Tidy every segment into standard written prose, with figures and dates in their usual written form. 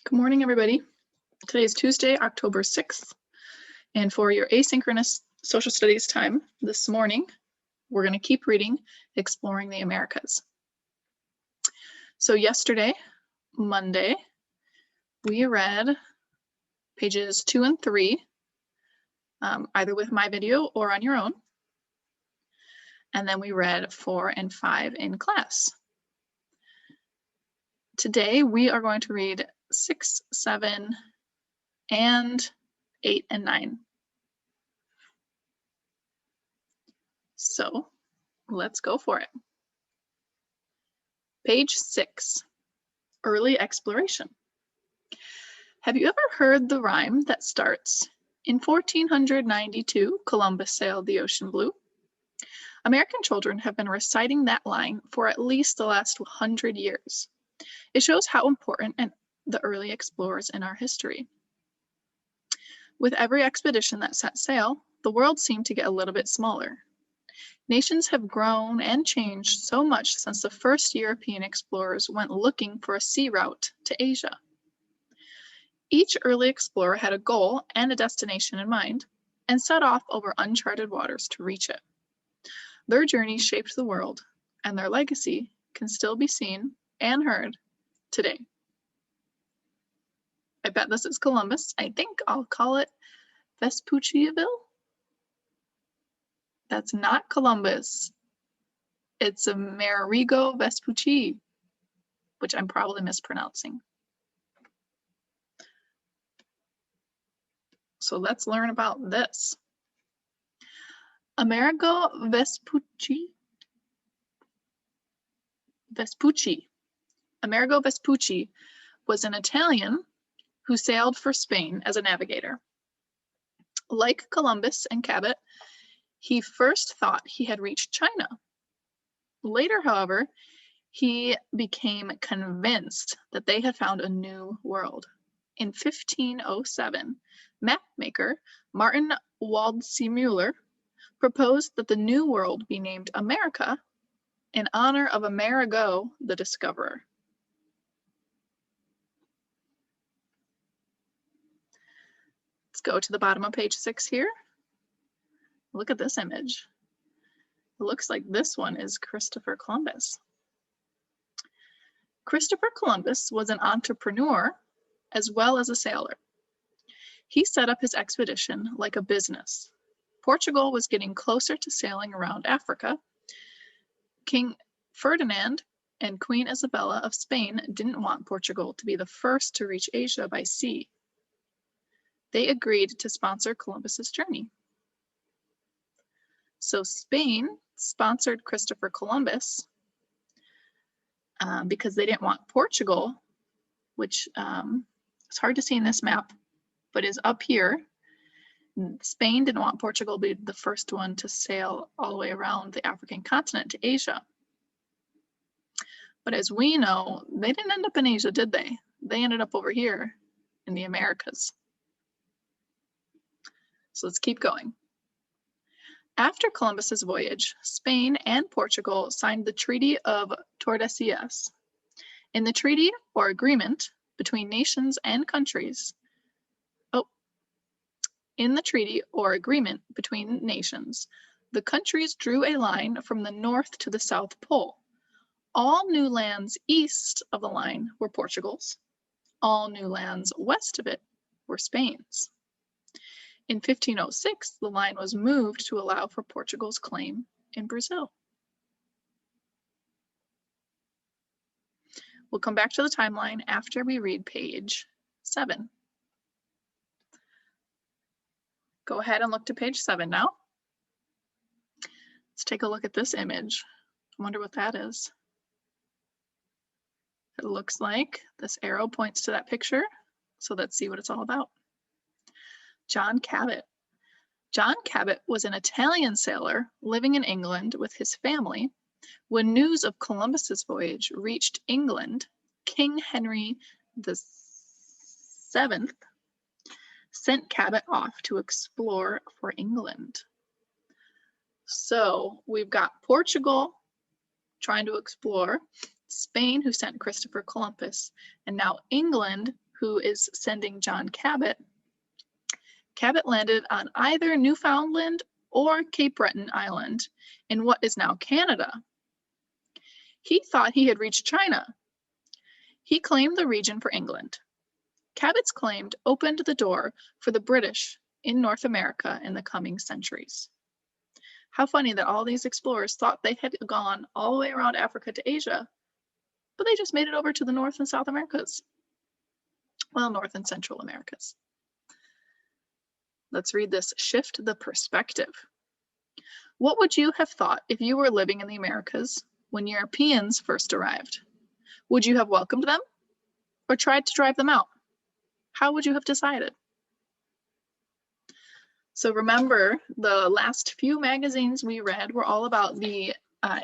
Good morning, everybody. Today is Tuesday, October 6th, and for your asynchronous social studies time this morning, we're going to keep reading Exploring the Americas. So yesterday, Monday, we read pages 2 and 3, either with my video or on your own, and then we read 4 and 5 in class. Today, we are going to read 6, 7, and 8 and 9. So let's go for it. Page 6, Early Exploration. Have you ever heard the rhyme that starts, "In 1492, Columbus sailed the ocean blue"? American children have been reciting that line for at least the last 100 years. It shows how important the early explorers in our history. With every expedition that set sail, the world seemed to get a little bit smaller. Nations have grown and changed so much since the first European explorers went looking for a sea route to Asia. Each early explorer had a goal and a destination in mind, and set off over uncharted waters to reach it. Their journey shaped the world, and their legacy can still be seen and heard today. I bet this is Columbus. I think I'll call it Vespucciaville. That's not Columbus. It's Amerigo Vespucci, which I'm probably mispronouncing. So let's learn about this. Amerigo Vespucci. Amerigo Vespucci was an Italian who sailed for Spain as a navigator. Like Columbus and Cabot, he first thought he had reached China. Later, however, he became convinced that they had found a new world. In 1507, mapmaker Martin Waldseemüller proposed that the new world be named America in honor of Amerigo, the discoverer. Let's go to the bottom of page 6 here. Look at this image. It looks like this one is Christopher Columbus. Christopher Columbus was an entrepreneur as well as a sailor. He set up his expedition like a business. Portugal was getting closer to sailing around Africa. King Ferdinand and Queen Isabella of Spain didn't want Portugal to be the first to reach Asia by sea. They agreed to sponsor Columbus's journey. So Spain sponsored Christopher Columbus because they didn't want Portugal, which it's hard to see in this map, but is up here. Spain didn't want Portugal to be the first one to sail all the way around the African continent to Asia. But as we know, they didn't end up in Asia, did they? They ended up over here in the Americas. So let's keep going. After Columbus's voyage, Spain and Portugal signed the Treaty of Tordesillas. In the treaty or agreement between nations and countries, the countries drew a line from the north to the South Pole. All new lands east of the line were Portugal's. All new lands west of it were Spain's. In 1506, the line was moved to allow for Portugal's claim in Brazil. We'll come back to the timeline after we read page 7. Go ahead and look to page 7 now. Let's take a look at this image. I wonder what that is. It looks like this arrow points to that picture, so let's see what it's all about. John Cabot. John Cabot was an Italian sailor living in England with his family. When news of Columbus's voyage reached England, King Henry VII sent Cabot off to explore for England. So we've got Portugal trying to explore, Spain, who sent Christopher Columbus, and now England, who is sending John Cabot, Cabot landed on either Newfoundland or Cape Breton Island in what is now Canada. He thought he had reached China. He claimed the region for England. Cabot's claim opened the door for the British in North America in the coming centuries. How funny that all these explorers thought they had gone all the way around Africa to Asia, but they just made it over to the North and South Americas. Well, North and Central Americas. Let's read this. Shift the perspective. What would you have thought if you were living in the Americas when Europeans first arrived? Would you have welcomed them or tried to drive them out? How would you have decided? So remember, the last few magazines we read were all about the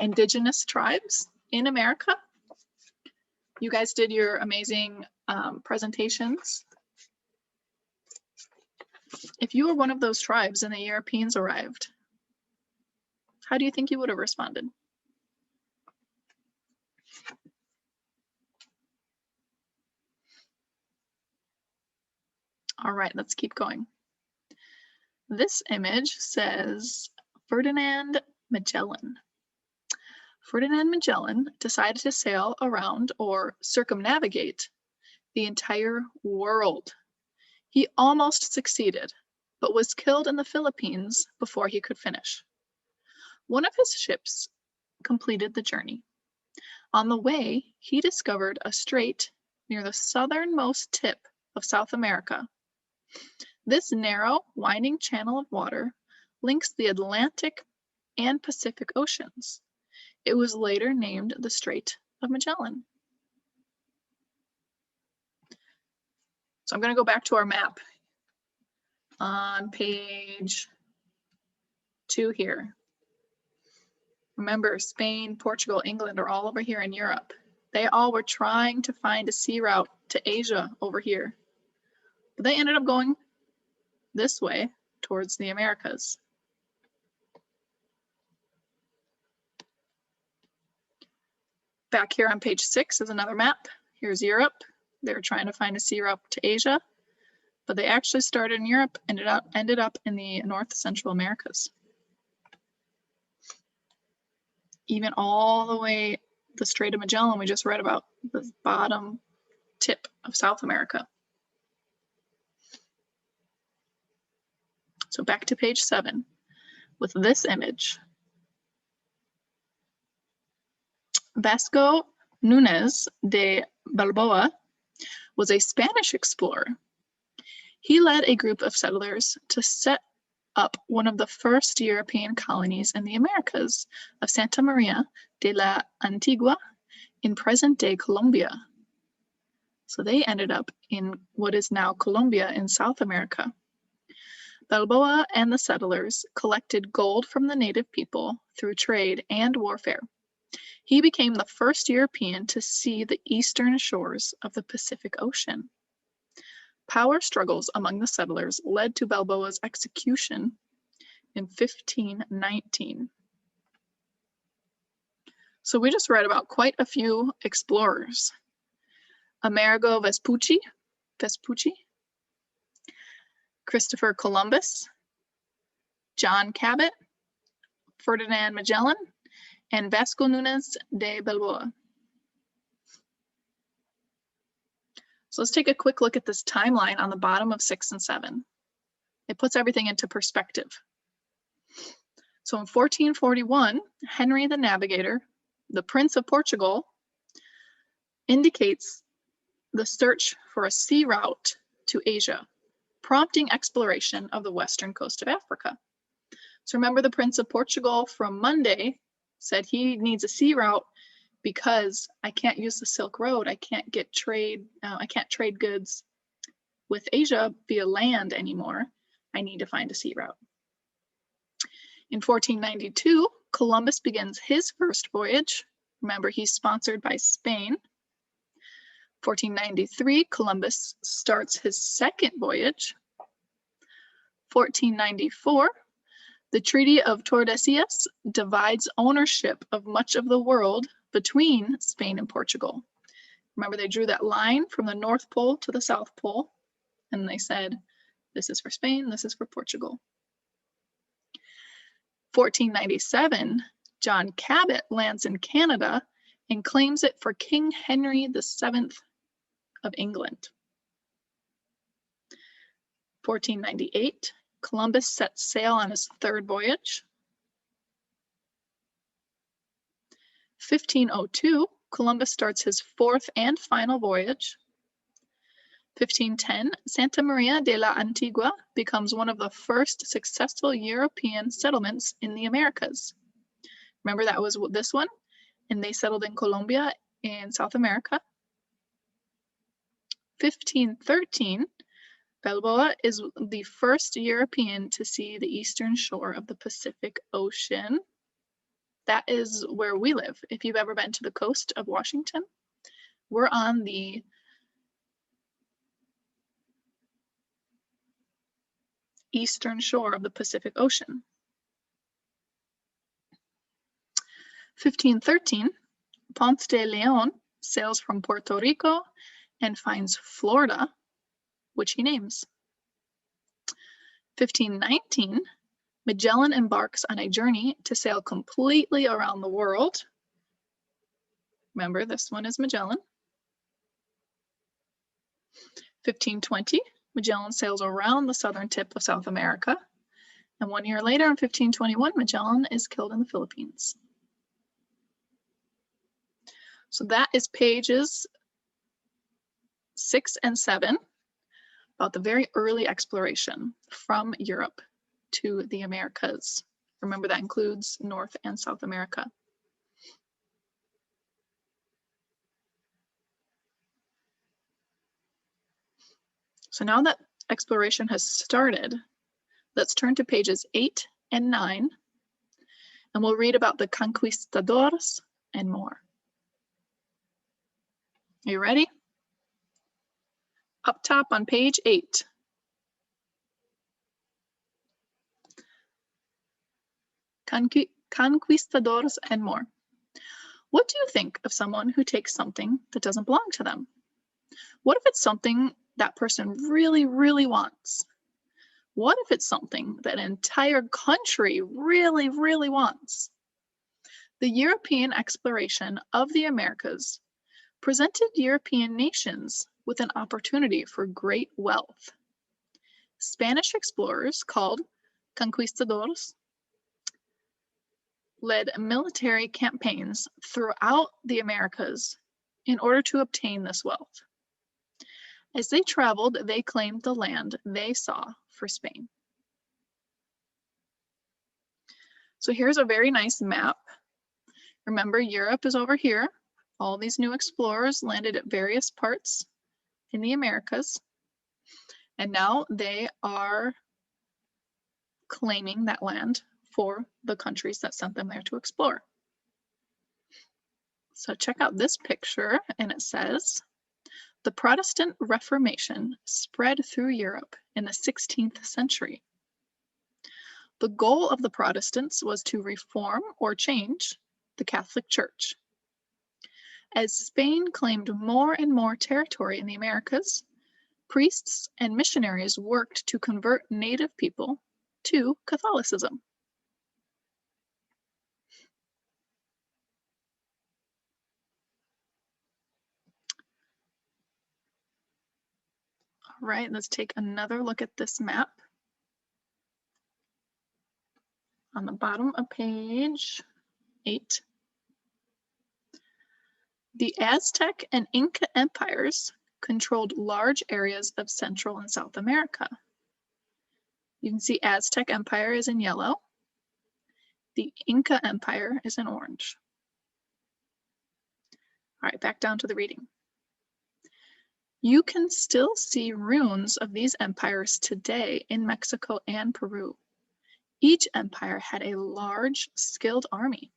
indigenous tribes in America. You guys did your amazing presentations. If you were one of those tribes and the Europeans arrived, how do you think you would have responded? All right, let's keep going. This image says Ferdinand Magellan. Ferdinand Magellan decided to sail around or circumnavigate the entire world. He almost succeeded, but was killed in the Philippines before he could finish. One of his ships completed the journey. On the way, he discovered a strait near the southernmost tip of South America. This narrow, winding channel of water links the Atlantic and Pacific Oceans. It was later named the Strait of Magellan. So I'm going to go back to our map on page 2 here. Remember, Spain, Portugal, England are all over here in Europe. They all were trying to find a sea route to Asia over here. But they ended up going this way towards the Americas. Back here on page 6 is another map. Here's Europe. They were trying to find a sea route to Asia, but they actually started in Europe, ended up in the North Central Americas. Even all the way the Strait of Magellan we just read about, the bottom tip of South America. So back to page 7 with this image. Vasco Núñez de Balboa was a Spanish explorer. He led a group of settlers to set up one of the first European colonies in the Americas of Santa Maria de la Antigua in present-day Colombia. So they ended up in what is now Colombia in South America. Balboa and the settlers collected gold from the native people through trade and warfare. He became the first European to see the eastern shores of the Pacific Ocean. Power struggles among the settlers led to Balboa's execution in 1519. So we just read about quite a few explorers. Amerigo Vespucci, Christopher Columbus, John Cabot, Ferdinand Magellan, and Vasco Núñez de Balboa. So let's take a quick look at this timeline on the bottom of 6 and 7. It puts everything into perspective. So in 1441, Henry the Navigator, the Prince of Portugal, indicates the search for a sea route to Asia, prompting exploration of the western coast of Africa. So remember, the Prince of Portugal from Monday said he needs a sea route because I can't use the Silk Road. I can't get trade. I can't trade goods with Asia via land anymore. I need to find a sea route. In 1492, Columbus begins his first voyage. Remember, he's sponsored by Spain. 1493, Columbus starts his second voyage. 1494, the Treaty of Tordesillas divides ownership of much of the world between Spain and Portugal. Remember, they drew that line from the North Pole to the South Pole, and they said, this is for Spain, this is for Portugal. 1497, John Cabot lands in Canada and claims it for King Henry VII of England. 1498, Columbus sets sail on his third voyage. 1502, Columbus starts his fourth and final voyage. 1510, Santa Maria de la Antigua becomes one of the first successful European settlements in the Americas. Remember, that was this one, and they settled in Colombia in South America. 1513, Balboa is the first European to see the eastern shore of the Pacific Ocean. That is where we live. If you've ever been to the coast of Washington, we're on the eastern shore of the Pacific Ocean. 1513, Ponce de Leon sails from Puerto Rico and finds Florida, which he names. 1519, Magellan embarks on a journey to sail completely around the world. Remember, this one is Magellan. 1520, Magellan sails around the southern tip of South America. And 1 year later, in 1521, Magellan is killed in the Philippines. So that is pages 6 and 7 about the very early exploration from Europe to the Americas. Remember, that includes North and South America. So now that exploration has started, let's turn to pages 8 and 9, and we'll read about the conquistadors and more. Are you ready? Up top on page 8. Conquistadors and more. What do you think of someone who takes something that doesn't belong to them? What if it's something that person really, really wants? What if it's something that an entire country really, really wants? The European exploration of the Americas presented European nations with an opportunity for great wealth. Spanish explorers called conquistadors led military campaigns throughout the Americas in order to obtain this wealth. As they traveled, they claimed the land they saw for Spain. So here's a very nice map. Remember, Europe is over here. All these new explorers landed at various parts in the Americas. And now they are claiming that land for the countries that sent them there to explore. So check out this picture, and it says, the Protestant Reformation spread through Europe in the 16th century. The goal of the Protestants was to reform or change the Catholic Church. As Spain claimed more and more territory in the Americas, priests and missionaries worked to convert native people to Catholicism. All right, let's take another look at this map. On the bottom of page 8. The Aztec and Inca empires controlled large areas of Central and South America. You can see Aztec Empire is in yellow. The Inca Empire is in orange. All right, back down to the reading. You can still see ruins of these empires today in Mexico and Peru. Each empire had a large, skilled army,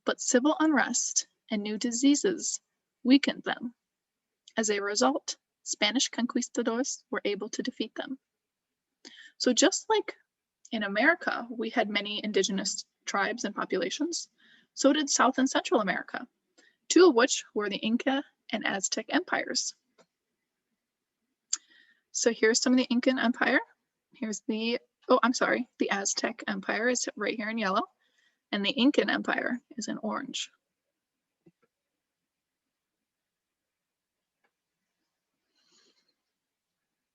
but civil unrest and new diseases weakened them. As a result, Spanish conquistadors were able to defeat them. So just like in America, we had many indigenous tribes and populations, so did South and Central America, two of which were the Inca and Aztec empires. So here's some of the Incan Empire. Here's the, oh, I'm sorry, the Aztec Empire is right here in yellow, and the Incan Empire is in orange.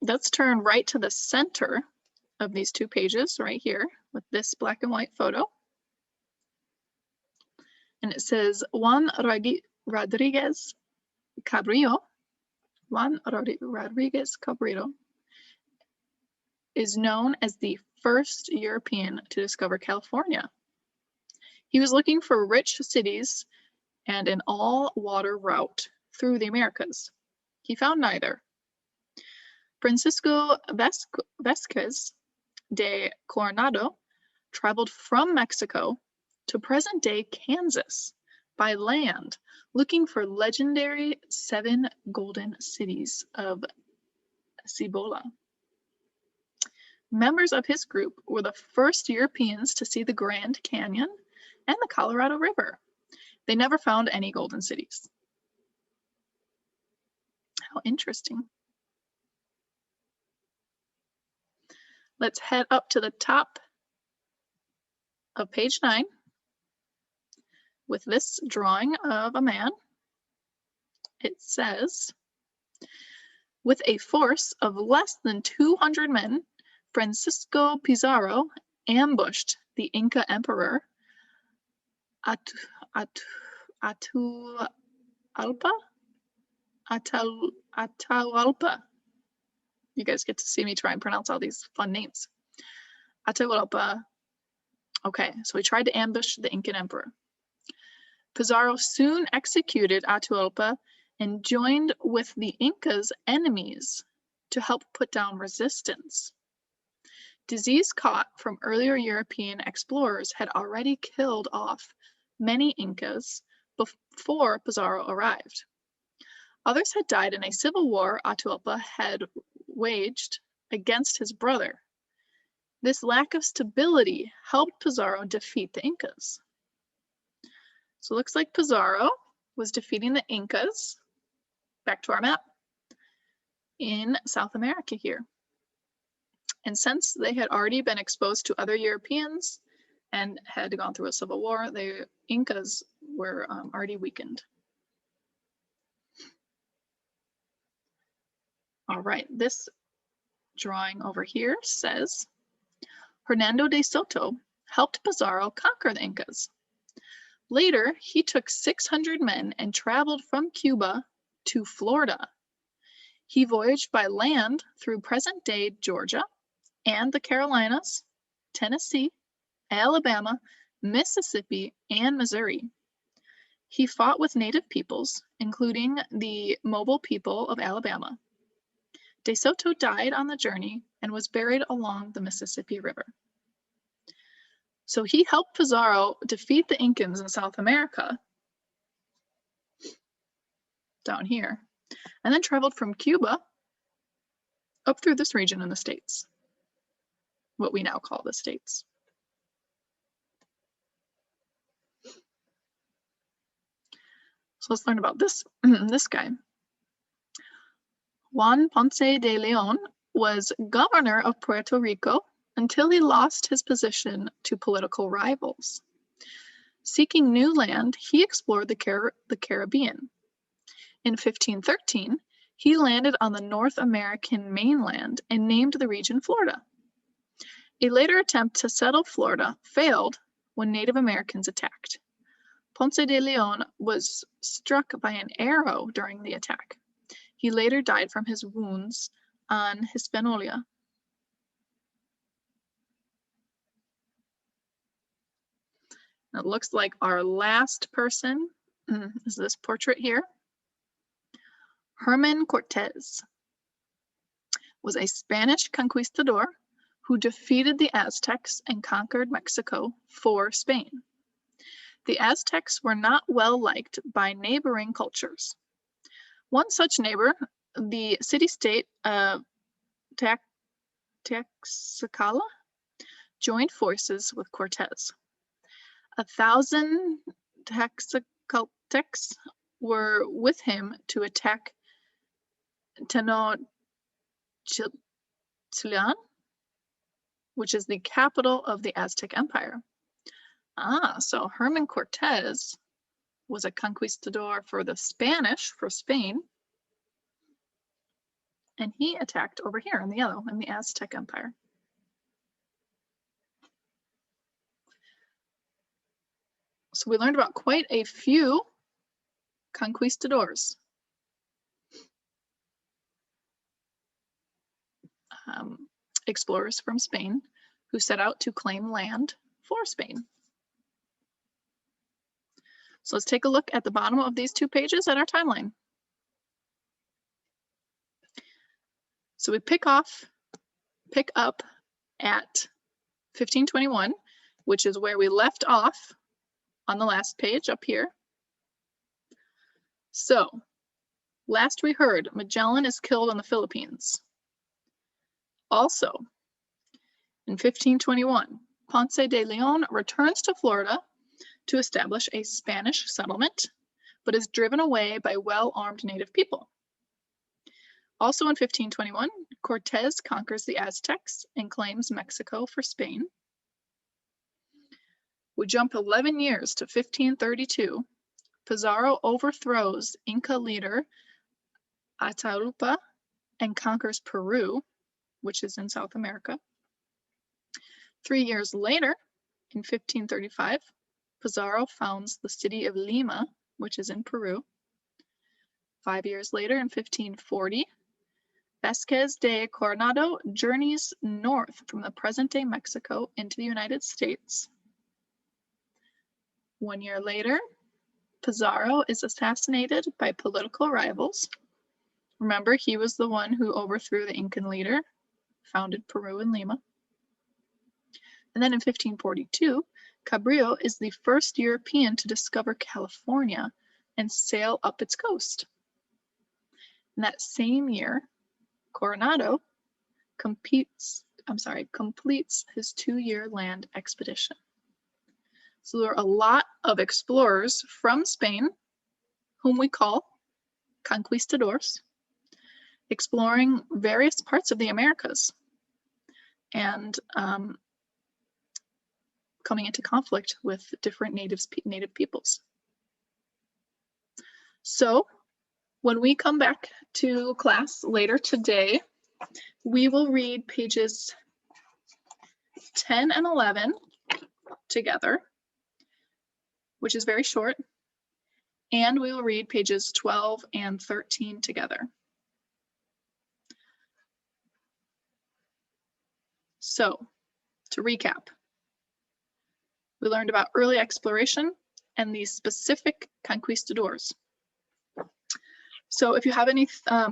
Let's turn right to the center of these two pages right here with this black and white photo. And it says Juan Rodriguez Cabrillo. Juan Rodriguez Cabrillo is known as the first European to discover California. He was looking for rich cities and an all-water route through the Americas. He found neither. Francisco Vázquez de Coronado traveled from Mexico to present-day Kansas by land, looking for legendary 7 golden cities of Cibola. Members of his group were the first Europeans to see the Grand Canyon and the Colorado River. They never found any golden cities. How interesting. Let's head up to the top of page 9 with this drawing of a man. It says, with a force of less than 200 men, Francisco Pizarro ambushed the Inca emperor Atahualpa. You guys get to see me try and pronounce all these fun names. Atahualpa. Okay, so he tried to ambush the Incan emperor. Pizarro soon executed Atahualpa and joined with the Incas' enemies to help put down resistance. Disease caught from earlier European explorers had already killed off many Incas before Pizarro arrived. Others had died in a civil war Atahualpa had waged against his brother. This lack of stability helped Pizarro defeat the Incas. So it looks like Pizarro was defeating the Incas, back to our map, in South America here. And since they had already been exposed to other Europeans and had gone through a civil war, the Incas were already weakened. All right, this drawing over here says, Hernando de Soto helped Pizarro conquer the Incas. Later, he took 600 men and traveled from Cuba to Florida. He voyaged by land through present-day Georgia and the Carolinas, Tennessee, Alabama, Mississippi, and Missouri. He fought with native peoples, including the Mobile people of Alabama. De Soto died on the journey and was buried along the Mississippi River. So he helped Pizarro defeat the Incans in South America, down here, and then traveled from Cuba up through this region in the States, what we now call the States. So let's learn about this, this guy. Juan Ponce de Leon was governor of Puerto Rico until he lost his position to political rivals. Seeking new land, he explored the Caribbean. In 1513, he landed on the North American mainland and named the region Florida. A later attempt to settle Florida failed when Native Americans attacked. Ponce de Leon was struck by an arrow during the attack. He later died from his wounds on Hispaniola. It looks like our last person is this portrait here. Herman Cortez was a Spanish conquistador who defeated the Aztecs and conquered Mexico for Spain. The Aztecs were not well liked by neighboring cultures. One such neighbor, the city-state of Tlaxcala, joined forces with Cortez. 1,000 Tlaxcaltecs were with him to attack Tenochtitlan, which is the capital of the Aztec Empire. So Herman Cortez was a conquistador for the Spanish, for Spain, and he attacked over here in the yellow, in the Aztec Empire. So we learned about quite a few conquistadors. Explorers from Spain who set out to claim land for Spain. So let's take a look at the bottom of these 2 pages at our timeline. So we pick up at 1521, which is where we left off on the last page up here. So last we heard, Magellan is killed on the Philippines. Also, in 1521, Ponce de Leon returns to Florida to establish a Spanish settlement, but is driven away by well-armed native people. Also in 1521, Cortez conquers the Aztecs and claims Mexico for Spain. We jump 11 years to 1532. Pizarro overthrows Inca leader Atahualpa and conquers Peru, which is in South America. 3 years later, in 1535, Pizarro founds the city of Lima, which is in Peru. 5 years later, in 1540, Vasquez de Coronado journeys north from the present-day Mexico into the United States. 1 year later, Pizarro is assassinated by political rivals. Remember, he was the one who overthrew the Incan leader, founded Peru and Lima. And then in 1542, Cabrillo is the first European to discover California and sail up its coast. In that same year, Coronado completes his 2-year land expedition. So there are a lot of explorers from Spain, whom we call conquistadors, exploring various parts of the Americas and coming into conflict with different native peoples. So when we come back to class later today, we will read pages 10 and 11 together, which is very short, and we will read pages 12 and 13 together. So, to recap, we learned about early exploration and these specific conquistadors. So if you have any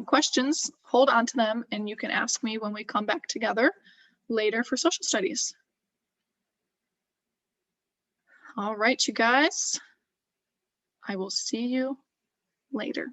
questions, hold on to them and you can ask me when we come back together later for social studies. All right, you guys, I will see you later.